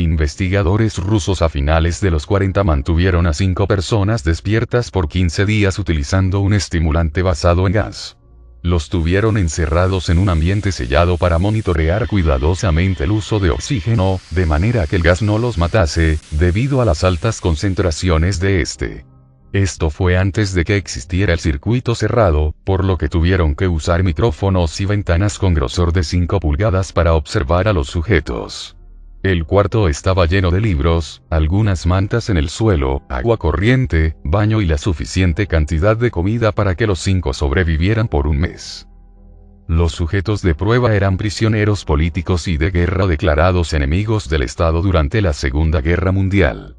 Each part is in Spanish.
Investigadores rusos a finales de los 40 mantuvieron a 5 personas despiertas por 15 días utilizando un estimulante basado en gas. Los tuvieron encerrados en un ambiente sellado para monitorear cuidadosamente el uso de oxígeno, de manera que el gas no los matase, debido a las altas concentraciones de este. Esto fue antes de que existiera el circuito cerrado, por lo que tuvieron que usar micrófonos y ventanas con grosor de 5 pulgadas para observar a los sujetos. El cuarto estaba lleno de libros, algunas mantas en el suelo, agua corriente, baño y la suficiente cantidad de comida para que los 5 sobrevivieran por un mes. Los sujetos de prueba eran prisioneros políticos y de guerra declarados enemigos del Estado durante la Segunda Guerra Mundial.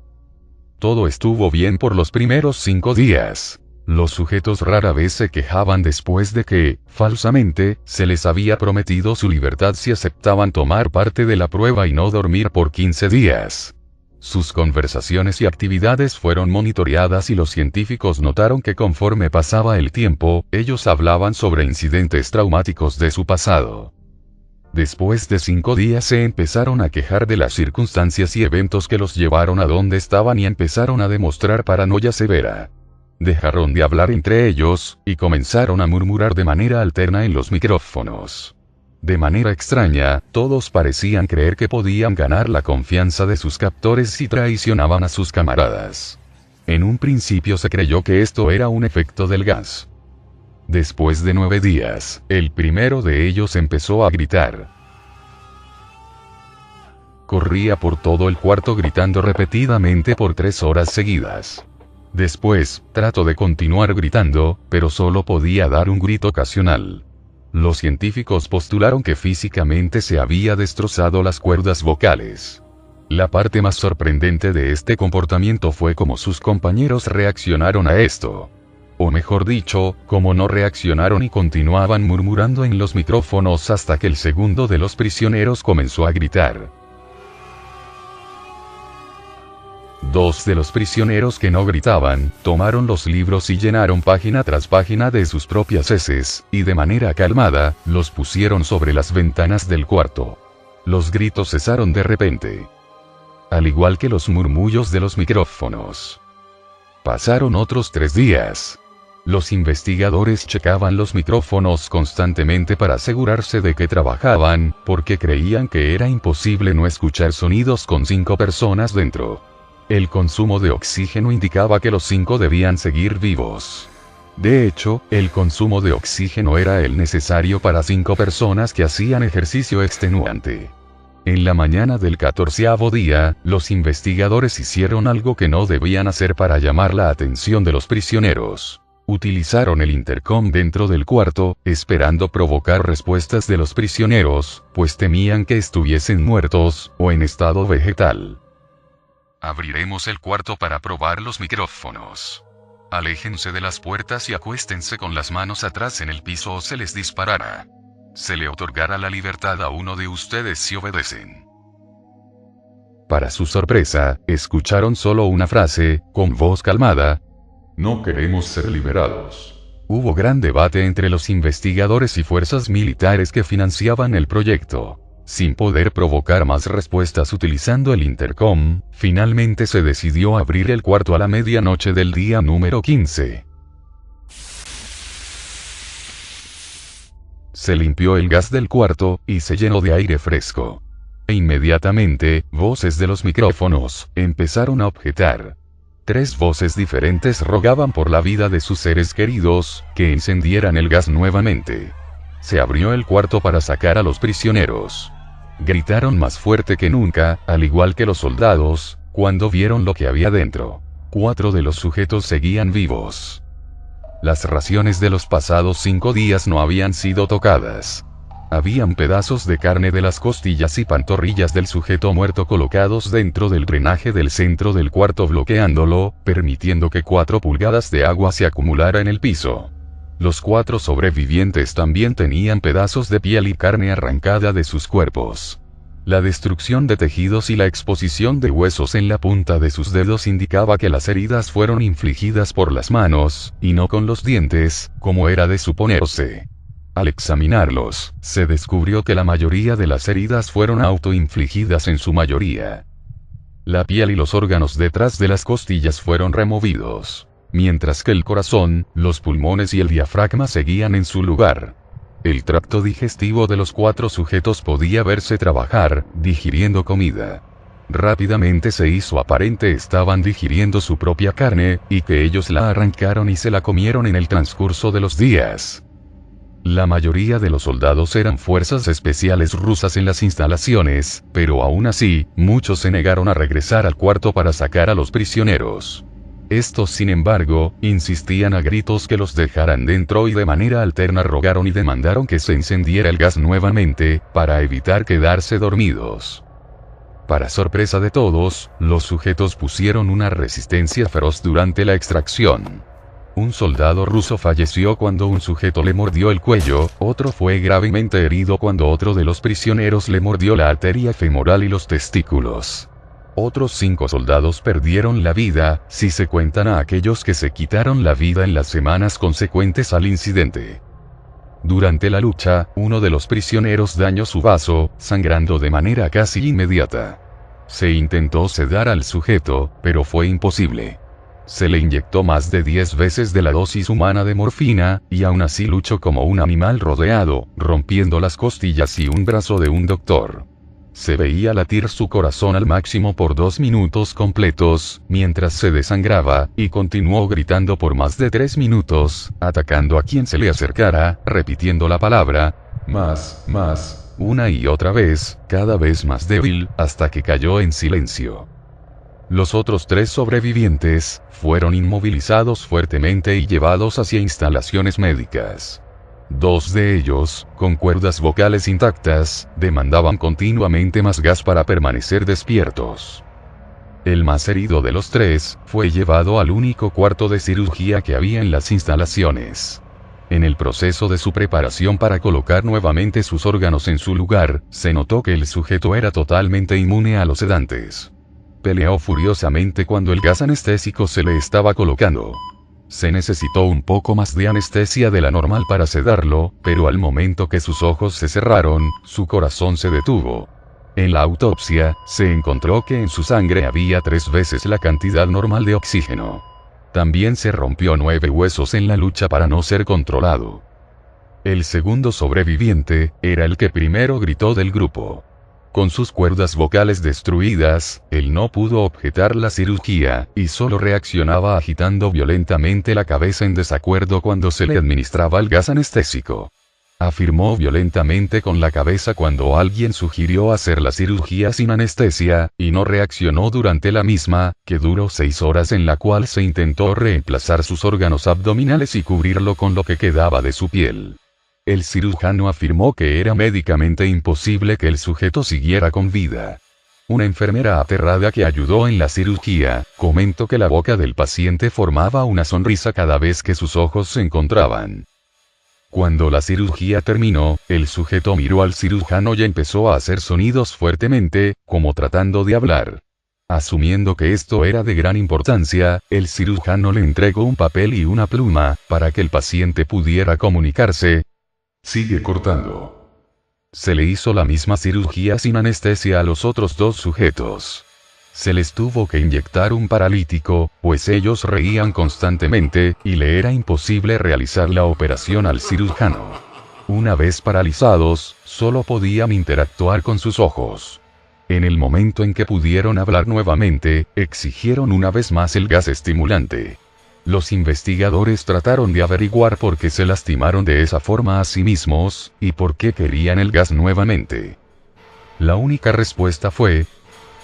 Todo estuvo bien por los primeros 5 días. Los sujetos rara vez se quejaban después de que, falsamente, se les había prometido su libertad si aceptaban tomar parte de la prueba y no dormir por 15 días. Sus conversaciones y actividades fueron monitoreadas y los científicos notaron que conforme pasaba el tiempo, ellos hablaban sobre incidentes traumáticos de su pasado. Después de 5 días se empezaron a quejar de las circunstancias y eventos que los llevaron a donde estaban y empezaron a demostrar paranoia severa. Dejaron de hablar entre ellos, y comenzaron a murmurar de manera alterna en los micrófonos. De manera extraña, todos parecían creer que podían ganar la confianza de sus captores si traicionaban a sus camaradas. En un principio se creyó que esto era un efecto del gas. Después de 9 días, el primero de ellos empezó a gritar. Corría por todo el cuarto gritando repetidamente por 3 horas seguidas. Después, trató de continuar gritando, pero solo podía dar un grito ocasional. Los científicos postularon que físicamente se había destrozado las cuerdas vocales. La parte más sorprendente de este comportamiento fue cómo sus compañeros reaccionaron a esto. O mejor dicho, cómo no reaccionaron y continuaban murmurando en los micrófonos hasta que el segundo de los prisioneros comenzó a gritar. 2 de los prisioneros que no gritaban, tomaron los libros y llenaron página tras página de sus propias heces, y de manera calmada, los pusieron sobre las ventanas del cuarto. Los gritos cesaron de repente. Al igual que los murmullos de los micrófonos. Pasaron otros 3 días. Los investigadores checaban los micrófonos constantemente para asegurarse de que trabajaban, porque creían que era imposible no escuchar sonidos con 5 personas dentro. El consumo de oxígeno indicaba que los 5 debían seguir vivos. De hecho, el consumo de oxígeno era el necesario para 5 personas que hacían ejercicio extenuante. En la mañana del 14º día, los investigadores hicieron algo que no debían hacer para llamar la atención de los prisioneros. Utilizaron el intercom dentro del cuarto, esperando provocar respuestas de los prisioneros, pues temían que estuviesen muertos, o en estado vegetal. Abriremos el cuarto para probar los micrófonos. Aléjense de las puertas y acuéstense con las manos atrás en el piso o se les disparará. Se le otorgará la libertad a uno de ustedes si obedecen. Para su sorpresa, escucharon solo una frase, con voz calmada. No queremos ser liberados. Hubo gran debate entre los investigadores y fuerzas militares que financiaban el proyecto. Sin poder provocar más respuestas utilizando el intercom, finalmente se decidió abrir el cuarto a la medianoche del día número 15. Se limpió el gas del cuarto, y se llenó de aire fresco. E inmediatamente, voces de los micrófonos empezaron a objetar. 3 voces diferentes rogaban por la vida de sus seres queridos, que encendieran el gas nuevamente. Se abrió el cuarto para sacar a los prisioneros. Gritaron más fuerte que nunca, al igual que los soldados, cuando vieron lo que había dentro. 4 de los sujetos seguían vivos. Las raciones de los pasados 5 días no habían sido tocadas. Habían pedazos de carne de las costillas y pantorrillas del sujeto muerto colocados dentro del drenaje del centro del cuarto bloqueándolo, permitiendo que 4 pulgadas de agua se acumulara en el piso. Los 4 sobrevivientes también tenían pedazos de piel y carne arrancada de sus cuerpos. La destrucción de tejidos y la exposición de huesos en la punta de sus dedos indicaba que las heridas fueron infligidas por las manos, y no con los dientes, como era de suponerse. Al examinarlos, se descubrió que la mayoría de las heridas fueron autoinfligidas en su mayoría. La piel y los órganos detrás de las costillas fueron removidos, mientras que el corazón, los pulmones y el diafragma seguían en su lugar. El tracto digestivo de los 4 sujetos podía verse trabajar, digiriendo comida. Rápidamente se hizo aparente estaban digiriendo su propia carne, y que ellos la arrancaron y se la comieron en el transcurso de los días. La mayoría de los soldados eran fuerzas especiales rusas en las instalaciones, pero aún así, muchos se negaron a regresar al cuarto para sacar a los prisioneros. Estos, sin embargo, insistían a gritos que los dejaran dentro y de manera alterna rogaron y demandaron que se encendiera el gas nuevamente, para evitar quedarse dormidos. Para sorpresa de todos, los sujetos pusieron una resistencia feroz durante la extracción. Un soldado ruso falleció cuando un sujeto le mordió el cuello, otro fue gravemente herido cuando otro de los prisioneros le mordió la arteria femoral y los testículos. Otros 5 soldados perdieron la vida, si se cuentan a aquellos que se quitaron la vida en las semanas consecuentes al incidente. Durante la lucha, uno de los prisioneros dañó su vaso, sangrando de manera casi inmediata. Se intentó sedar al sujeto, pero fue imposible. Se le inyectó más de 10 veces de la dosis humana de morfina, y aún así luchó como un animal rodeado, rompiendo las costillas y un brazo de un doctor. Se veía latir su corazón al máximo por 2 minutos completos, mientras se desangraba, y continuó gritando por más de 3 minutos, atacando a quien se le acercara, repitiendo la palabra, más, una y otra vez, cada vez más débil, hasta que cayó en silencio. Los otros 3 sobrevivientes, fueron inmovilizados fuertemente y llevados hacia instalaciones médicas. 2 de ellos, con cuerdas vocales intactas, demandaban continuamente más gas para permanecer despiertos. El más herido de los 3, fue llevado al único cuarto de cirugía que había en las instalaciones. En el proceso de su preparación para colocar nuevamente sus órganos en su lugar, se notó que el sujeto era totalmente inmune a los sedantes. Peleó furiosamente cuando el gas anestésico se le estaba colocando. Se necesitó un poco más de anestesia de la normal para sedarlo, pero al momento que sus ojos se cerraron, su corazón se detuvo. En la autopsia, se encontró que en su sangre había 3 veces la cantidad normal de oxígeno. También se rompió 9 huesos en la lucha para no ser controlado. El segundo sobreviviente, era el que primero gritó del grupo. Con sus cuerdas vocales destruidas, él no pudo objetar la cirugía, y solo reaccionaba agitando violentamente la cabeza en desacuerdo cuando se le administraba el gas anestésico. Afirmó violentamente con la cabeza cuando alguien sugirió hacer la cirugía sin anestesia, y no reaccionó durante la misma, que duró 6 horas en la cual se intentó reemplazar sus órganos abdominales y cubrirlo con lo que quedaba de su piel. El cirujano afirmó que era médicamente imposible que el sujeto siguiera con vida. Una enfermera aterrada que ayudó en la cirugía, comentó que la boca del paciente formaba una sonrisa cada vez que sus ojos se encontraban. Cuando la cirugía terminó, el sujeto miró al cirujano y empezó a hacer sonidos fuertemente, como tratando de hablar. Asumiendo que esto era de gran importancia, el cirujano le entregó un papel y una pluma, para que el paciente pudiera comunicarse. Sigue cortando. Se le hizo la misma cirugía sin anestesia a los otros 2 sujetos. Se les tuvo que inyectar un paralítico, pues ellos reían constantemente, y le era imposible realizar la operación al cirujano. Una vez paralizados, solo podían interactuar con sus ojos. En el momento en que pudieron hablar nuevamente, exigieron una vez más el gas estimulante. Los investigadores trataron de averiguar por qué se lastimaron de esa forma a sí mismos, y por qué querían el gas nuevamente. La única respuesta fue: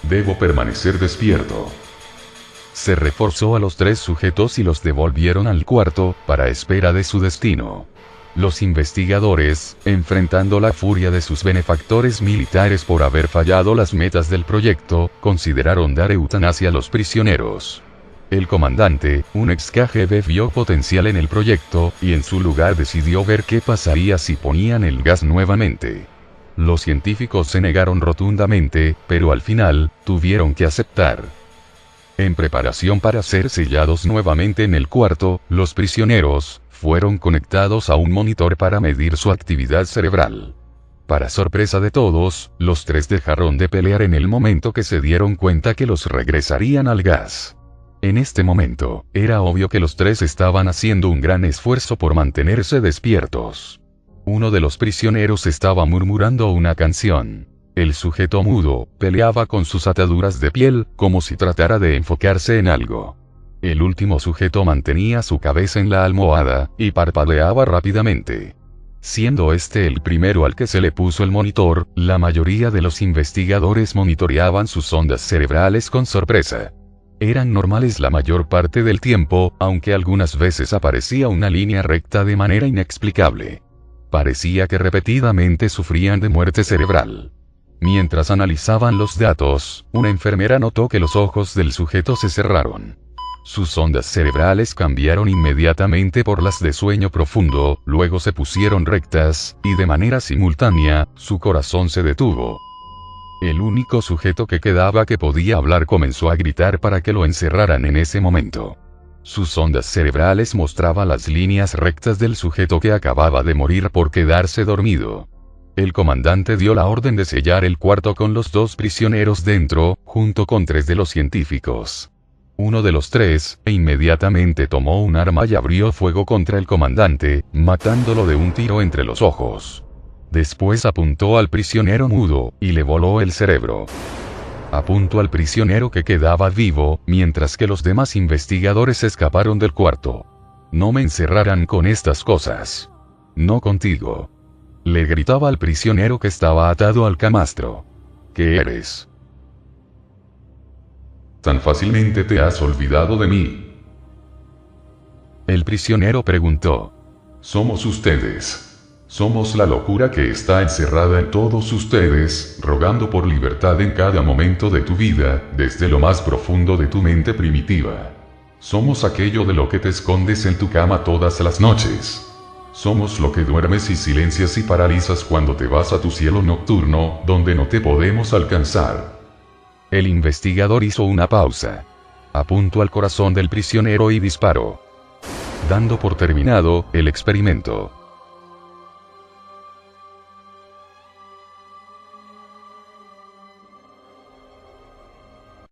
debo permanecer despierto. Se reforzó a los 3 sujetos y los devolvieron al cuarto, para espera de su destino. Los investigadores, enfrentando la furia de sus benefactores militares por haber fallado las metas del proyecto, consideraron dar eutanasia a los prisioneros. El comandante, un ex KGB, vio potencial en el proyecto, y en su lugar decidió ver qué pasaría si ponían el gas nuevamente. Los científicos se negaron rotundamente, pero al final, tuvieron que aceptar. En preparación para ser sellados nuevamente en el cuarto, los prisioneros fueron conectados a un monitor para medir su actividad cerebral. Para sorpresa de todos, los tres dejaron de pelear en el momento que se dieron cuenta que los regresarían al gas. En este momento, era obvio que los tres estaban haciendo un gran esfuerzo por mantenerse despiertos. Uno de los prisioneros estaba murmurando una canción. El sujeto mudo peleaba con sus ataduras de piel, como si tratara de enfocarse en algo. El último sujeto mantenía su cabeza en la almohada, y parpadeaba rápidamente. Siendo este el primero al que se le puso el monitor, la mayoría de los investigadores monitoreaban sus ondas cerebrales con sorpresa. Eran normales la mayor parte del tiempo, aunque algunas veces aparecía una línea recta de manera inexplicable. Parecía que repetidamente sufrían de muerte cerebral. Mientras analizaban los datos, una enfermera notó que los ojos del sujeto se cerraron. Sus ondas cerebrales cambiaron inmediatamente por las de sueño profundo, luego se pusieron rectas, y de manera simultánea, su corazón se detuvo. El único sujeto que quedaba que podía hablar comenzó a gritar para que lo encerraran en ese momento. Sus ondas cerebrales mostraban las líneas rectas del sujeto que acababa de morir por quedarse dormido. El comandante dio la orden de sellar el cuarto con los dos prisioneros dentro, junto con 3 de los científicos. Uno de los 3, inmediatamente tomó un arma y abrió fuego contra el comandante, matándolo de un tiro entre los ojos. Después apuntó al prisionero mudo, y le voló el cerebro. Apuntó al prisionero que quedaba vivo, mientras que los demás investigadores escaparon del cuarto. No me encerrarán con estas cosas. No contigo. Le gritaba al prisionero que estaba atado al camastro. ¿Qué eres? ¿Tan fácilmente te has olvidado de mí? El prisionero preguntó. Somos ustedes. Somos la locura que está encerrada en todos ustedes, rogando por libertad en cada momento de tu vida, desde lo más profundo de tu mente primitiva. Somos aquello de lo que te escondes en tu cama todas las noches. Somos lo que duermes y silencias y paralizas cuando te vas a tu cielo nocturno, donde no te podemos alcanzar. El investigador hizo una pausa. Apuntó al corazón del prisionero y disparó. Dando por terminado el experimento.